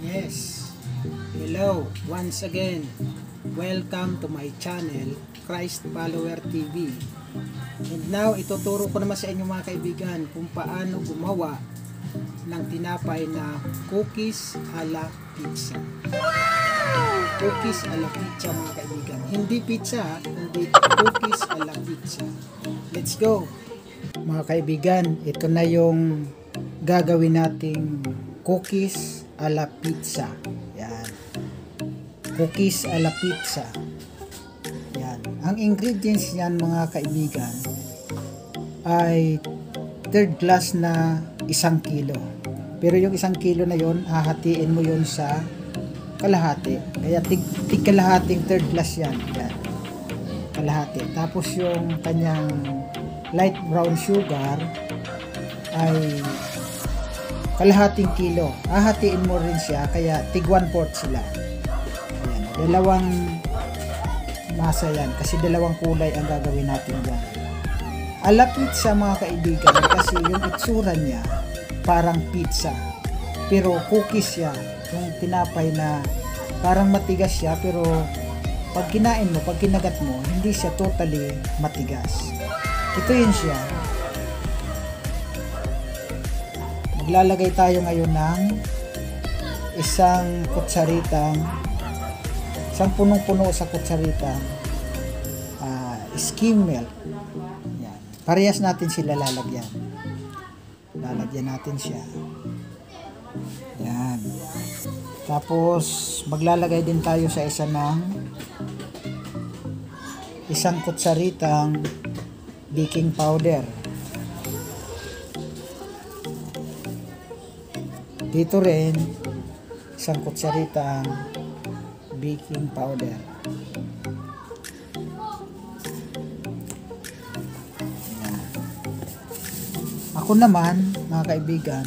Yes. Hello, once again. Welcome to my channel, Christ Follower TV. And now, ituturo ko naman sa inyo mga kaibigan kung paano gumawa ng tinapay na cookies a la pizza. Cookies a la pizza mga kaibigan. Hindi pizza, hindi cookies a la pizza. Let's go! Mga kaibigan, ito na yung gagawin nating cookies a la pizza. Yan. Cookies a la pizza. Yan. Ang ingredients niyan mga kaibigan ay third class na 1 kilo. Pero yung 1 kilo na yon, hahatiin mo yon sa kalahati. Kaya tig kalahating third class yan. Yan. Kalahati. Tapos yung kanyang light brown sugar ay kalahating kilo. Hahatiin mo rin siya, kaya tig 1/4 sila. Ayan, dalawang masa yan, kasi dalawang kulay ang gagawin natin dyan. A la pizza mga kaibigan, kasi yung itsura niya parang pizza, pero cookies siya, yung tinapay na parang matigas siya, pero pag kinain mo, pag kinagat mo, hindi siya totally matigas. Ito yun siya. Maglalagay tayo ngayon ng isang punong-puno sa kutsaritang skim milk. Yan. Parehas natin sila lalagyan. Lalagyan natin siya. Yan. Tapos maglalagay din tayo sa isang kutsaritang baking powder. Dito rin isang kutsaritang baking powder. Ayan. Ako naman mga kaibigan,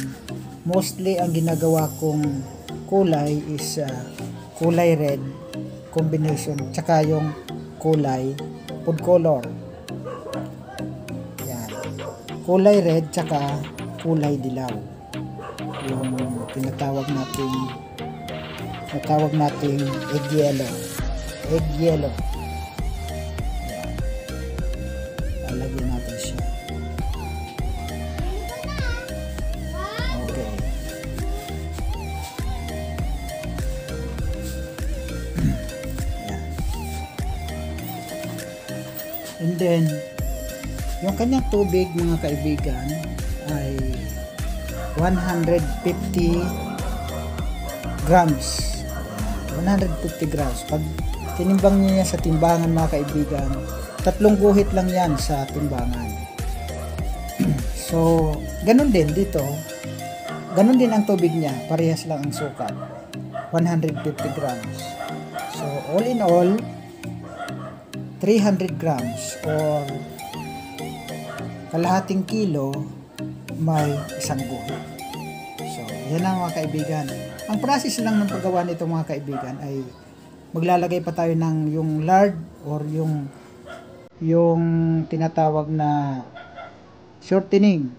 mostly ang ginagawa kong kulay is kulay red combination, tsaka yung kulay food color. Kulay red tsaka kulay dilaw, yung tinatawag nating egg yellow. Yan. Lalagyan natin siya. Okay. Yan. And then yung kanyang tubig mga kaibigan ay 150 grams. 150 grams. Pag tinimbang niya sa timbangan mga kaibigan, 3 guhit lang yan sa timbangan. So, ganun din dito. Ganun din ang tubig niya. Parehas lang ang sukat. 150 grams. So, all in all, 300 grams or kalahating kilo may 1 guhit. So, yan ang mga kaibigan. Ang process lang ng paggawa nito mga kaibigan ay maglalagay pa tayo ng yung lard or yung tinatawag na shortening,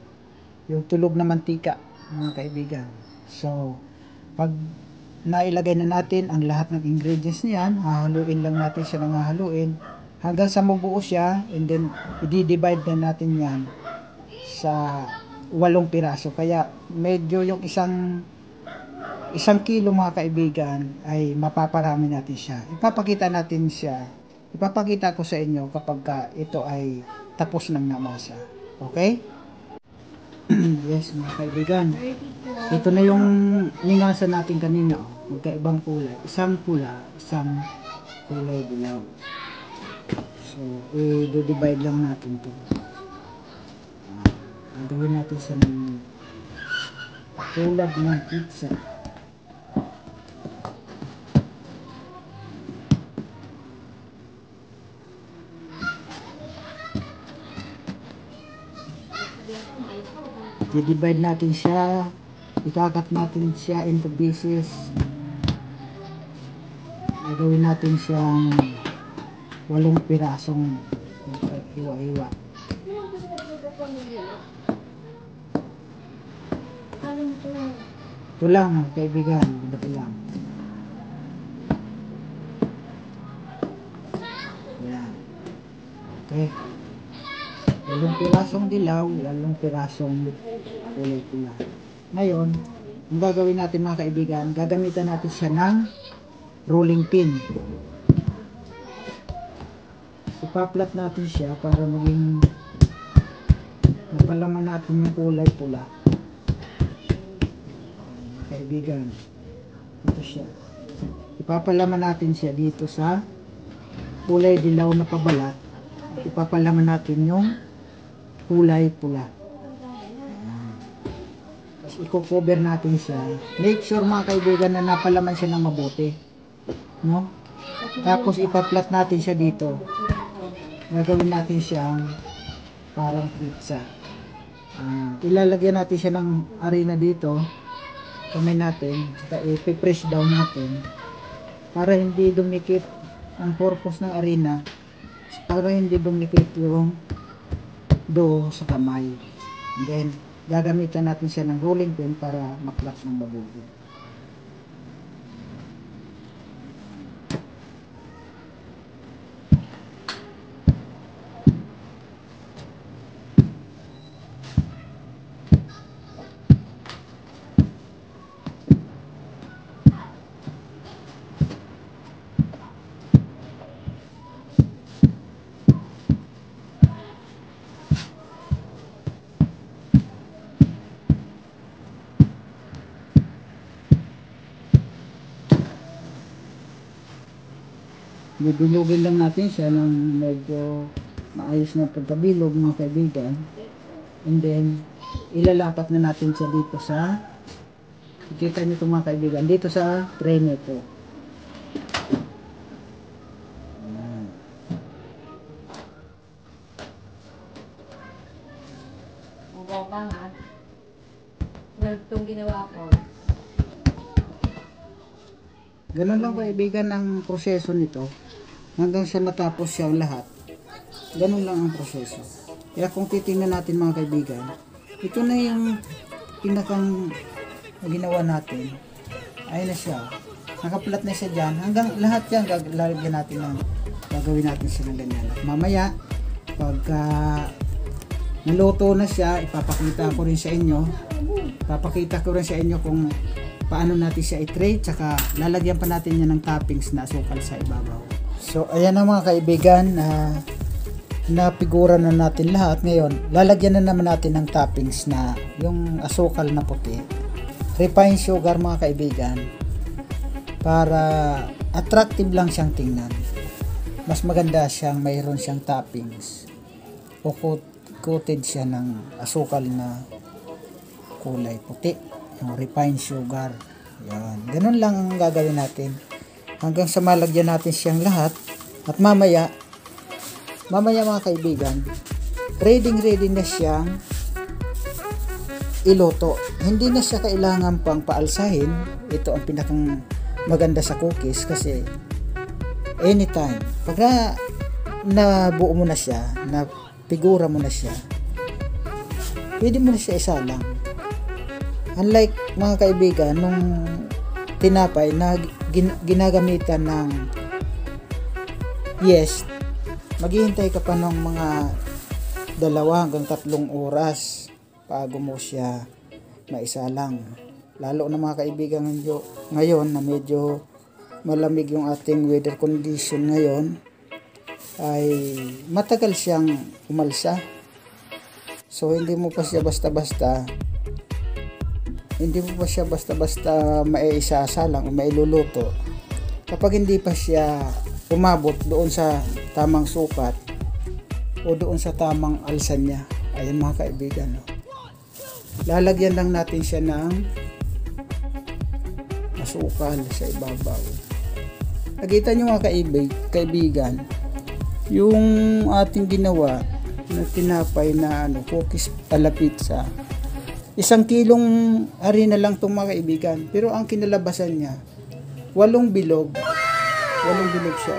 yung tulog na mantika mga kaibigan. So, pag nailagay na natin ang lahat ng ingredients niyan, hahaluin lang natin siya ng hahaluin hanggang sa mabuo siya, and then i-divide na natin yan sa 8 piraso. Kaya medyo yung isang kilo mga kaibigan ay mapaparami natin siya. Ipapakita ko sa inyo kapag ito ay tapos ng namasa. Okay? Yes mga kaibigan, ito na yung ningasan natin kanina. Magkaibang kulay, isang pula, isang kulay dilaw. So, i-divide lang natin ito. Gawin natin sa tulad ng pizza. I-divide natin siya. Ikakat natin siya into pieces. Gawin natin siyang 8 pirasong iwa-iwa. Ito lang mga kaibigan, ito lang. Yan. Okay. Lalong pirasong dilaw, lalong pirasong kulay pula. Ngayon, ang gagawin natin mga kaibigan, gagamitan natin siya ng rolling pin. Ipaplat natin siya para maging napalaman natin yung kulay pula. Kaibigan, ito siya. Ipapalaman natin siya dito sa kulay dilaw na pabalat. Ipapalaman natin yung kulay pula. Tapos i-cover natin siya. Make sure mga kaibigan na napalaman siya ng mabuti. No? Tapos ipaplat natin siya dito. Gagawin natin siyang parang pizza. Ilalagyan natin siya ng arena dito. Kamay natin. I-press down natin. Para hindi dumikit ang purpose ng arena. Para hindi dumikit yung dough sa kamay. And then, gagamitan natin siya ng rolling pin para maklat ng mabuti. Bibilugin lang natin siya ng medyo maayos na pagkabilog mga kaibigan. And then, ilalapat na natin siya dito sa, kita nyo ito mga kaibigan, dito sa tray nito. Ang ganda nga. Itong ginawa ko. Ganun lang kaibigan ang proseso nito. Hanggang sa matapos siya lahat. Ganun lang ang proseso. Kaya kung titingnan natin mga kaibigan, ito na yung pinakang ginawa natin. Ayun na siya. Nakaplat na siya dyan. Hanggang lahat yan lalagyan natin ng gagawin natin siya ng ganyan. At mamaya, pagka naluto na siya, ipapakita ko rin sa inyo. Ipapakita ko rin sa inyo kung paano natin siya i-tray, tsaka lalagyan pa natin yan ng toppings na asukal sa ibabaw. So ayan na mga kaibigan, napigura na natin lahat. Ngayon lalagyan na naman natin ng toppings na yung asukal na puti, refined sugar mga kaibigan, para attractive lang siyang tingnan. Mas maganda siyang mayroon siyang toppings o coated siya ng asukal na kulay puti, yung refined sugar. Yan. Ganun lang ang gagawin natin. Hanggang sa malagyan natin siyang lahat. At mamaya mga kaibigan, ready na siyang iluto. Hindi na siya kailangan pang paalsahin. Ito ang pinakang maganda sa cookies kasi anytime. Pag nabuo mo na siya, na figura mo na siya, pwede mo na siya isalang. Unlike mga kaibigan, nung tinapay na ginagamitan ng yeast, maghihintay ka pa ng mga 2 hanggang 3 oras bago mo siya maisalang. Lalo na mga kaibigan ngayon na medyo malamig yung ating weather condition ngayon, ay matagal siyang umalsa. So hindi mo pa siya basta-basta maisasalang o mailuluto kapag hindi pa siya umabot doon sa tamang sukat o doon sa tamang alsan niya. Ayan mga kaibigan, no? Lalagyan lang natin siya ng asukal sa ibabaw. Nakita nyo mga kaibigan, yung ating ginawa na tinapay na cookies ala pizza, 1 kilong harina lang itong mga kaibigan. Pero ang kinalabasan niya, 8 bilog. 8 bilog siya.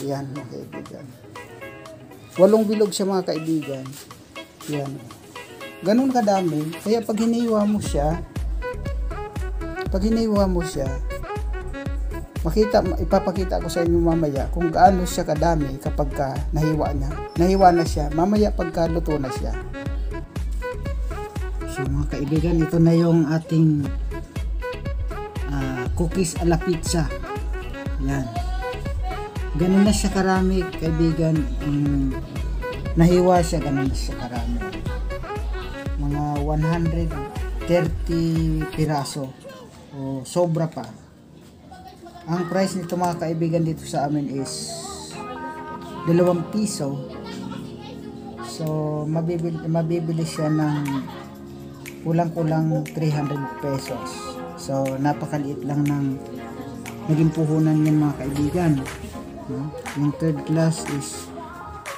Yan mga kaibigan. 8 bilog siya mga kaibigan. Yan. Ganun kadami. Kaya pag hiniwa mo siya, Pag hiniwa mo siya, ipapakita ko sa inyo mamaya kung gaano siya kadami kapag nahiwa na siya, mamaya pagka luto na siya. So mga kaibigan, ito na yung ating cookies a la pizza. Yan, ganun na siya karami kaibigan. Nahiwa siya, ganun na siya karami, mga 130 piraso o sobra pa. Ang price nito mga kaibigan dito sa amin is 2 piso. So mabibili siya ng kulang-kulang 300 pesos. So napakaliit lang ng naging puhunan yan mga kaibigan. Yung third class is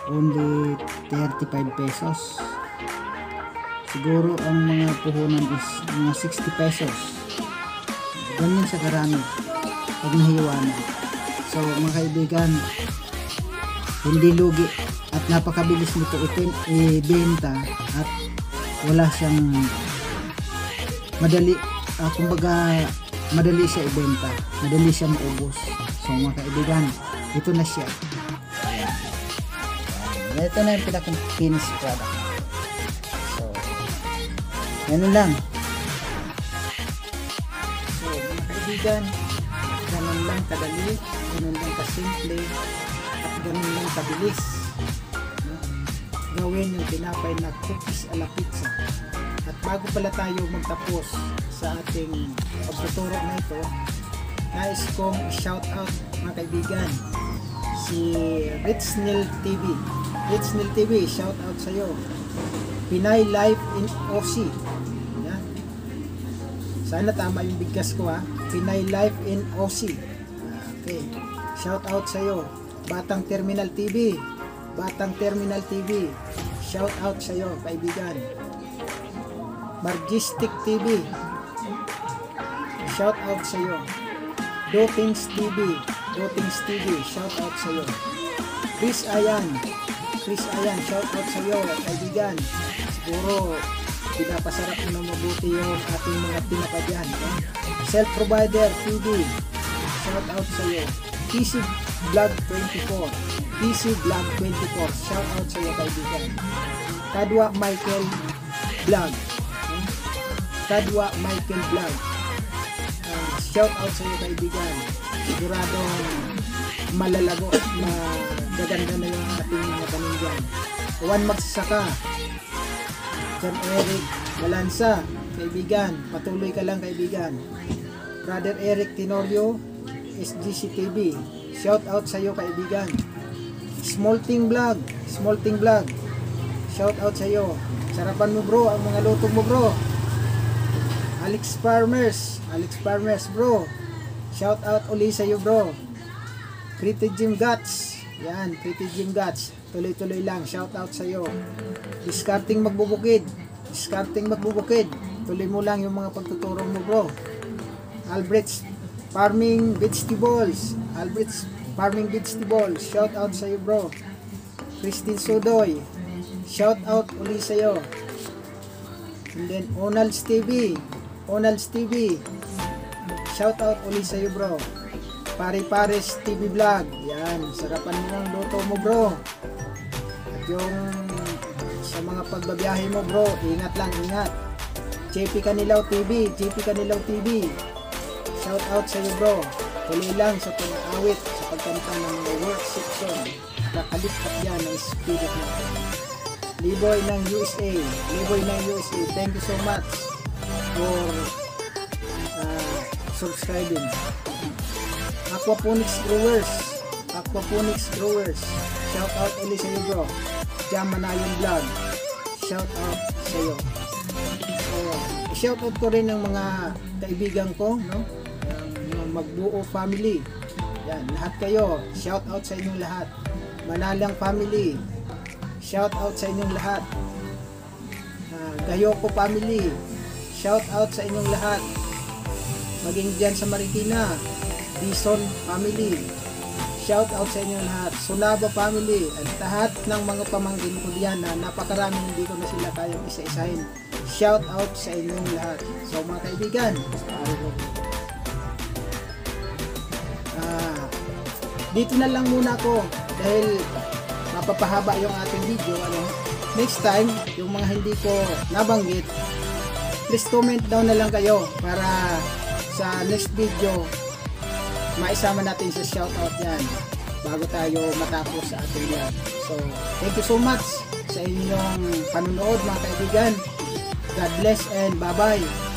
only 35 pesos. Siguro ang mga puhunan is mga 60 pesos. Ganyan sa karami pag nahiwa na. So mga kaibigan, hindi lugi at napakabilis nito ibenta at wala siyang madali, kumbaga madali siya ibenta, madali siya maubos. So mga kaibigan, ito na siya. Ito na yung pinaka-finished product. So ganun lang. So mga kaibigan, ganun lang kadali, ganun lang kasimple, at ganun lang kabilis gawin yung tinapay na cookies a la pizza. At bago pala tayo magtapos sa ating pagtuturo na ito, nais kong shout out mga kaibigan si Richnil TV. Richnil TV, shout out sa iyo. Pinay Life in OC. Yan. Sana tama yung bigkas ko ha. Pinay Life in OC. Okay. Shout out sa iyo. Batang Terminal TV. Batang Terminal TV. Shout out sa iyo kaibigan. Margistic TV. Shout out sa iyo. Dotings TV. Dotings TV. Shout out sa iyo. Chris Ayan. Chris Ayan. Shout out sa iyo kaibigan. Siguro pinapasarap mo na mabuti yung ating mga tinapa dyan. Self Provider TV. Shout out sa iyo. PC Vlog 24. PC Vlog 24. Shout out sa iyo kaibigan. Kadwa Michael Vlog. Kadwa Michael Vlog. Shout out sa iyo kaibigan. Siguradong malalago at magaganda na yung ating mga tanim dyan. Juan Magsasaka. John Eric Balansa. Kaibigan, patuloy ka lang kaibigan. Brother Eric Tenorio, SGC TV. Shout out sa iyo kaibigan. Smolting Vlog. Smolting Vlog. Shout out sa iyo. Sarapan mo bro ang mga luto mo bro. Alex Farmers. Alex Farmers bro. Shout out uli sa iyo bro. Pretty Jim Guts. Yan, Pretty Jim Guts. Tuloy-tuloy lang. Shout out sa iyo. Discarding magbubukid. Discarding magbubukid. Tuloy mo lang yung mga pagtuturo mo bro. Albrecht's Farming Vegetables. Albrecht's Farming Vegetables. Shout out sa iyo bro. Christine Sodoy. Shout out uli sa iyo. And then Onal's TV. Onal's TV. Shout out uli sa iyo bro. Pare-pares TV Vlog. Yan, sarapan mo ang luto mo bro. At yung sa mga pagbabiyahe mo bro, ingat lang, ingat. JP Canilaw TV. JP Canilaw TV. Shout out sa iyo bro. Tuloy lang sa pag-awit, sa pagkanta ng mga work section. Nakalipat yan ang spirit natin. Liboy ng USA. Liboy ng USA. Thank you so much for subscribing. Aquaponics Growers. Aquaponics Growers. Shout out ulit sa iyo bro. Jamanayon Vlog. Shout out sa iyo. So, shout out ko rin ng mga kaibigan ko, no? Ng Magbuo family. Yan, lahat kayo. Shout out sa inyong lahat. Manalang family. Shout out sa inyong lahat. Gayoko family. Shout out sa inyong lahat. Maging dyan sa Marikina. Bison family. Shout out sa inyong lahat. Sunaba family. At lahat ng mga pamangkin ko diyan na napakaraming hindi ko na sila kayang isa-isahin. Shout out sa inyong lahat. So mga kaibigan, dito na lang muna ako dahil mapapahaba yung ating video. Next time, yung mga hindi ko nabanggit, please comment down na lang kayo para sa next video maisama natin sa shoutout yan bago tayo matapos sa ating vlog. So, thank you so much sa inyong panunood mga kaibigan. God bless and bye-bye.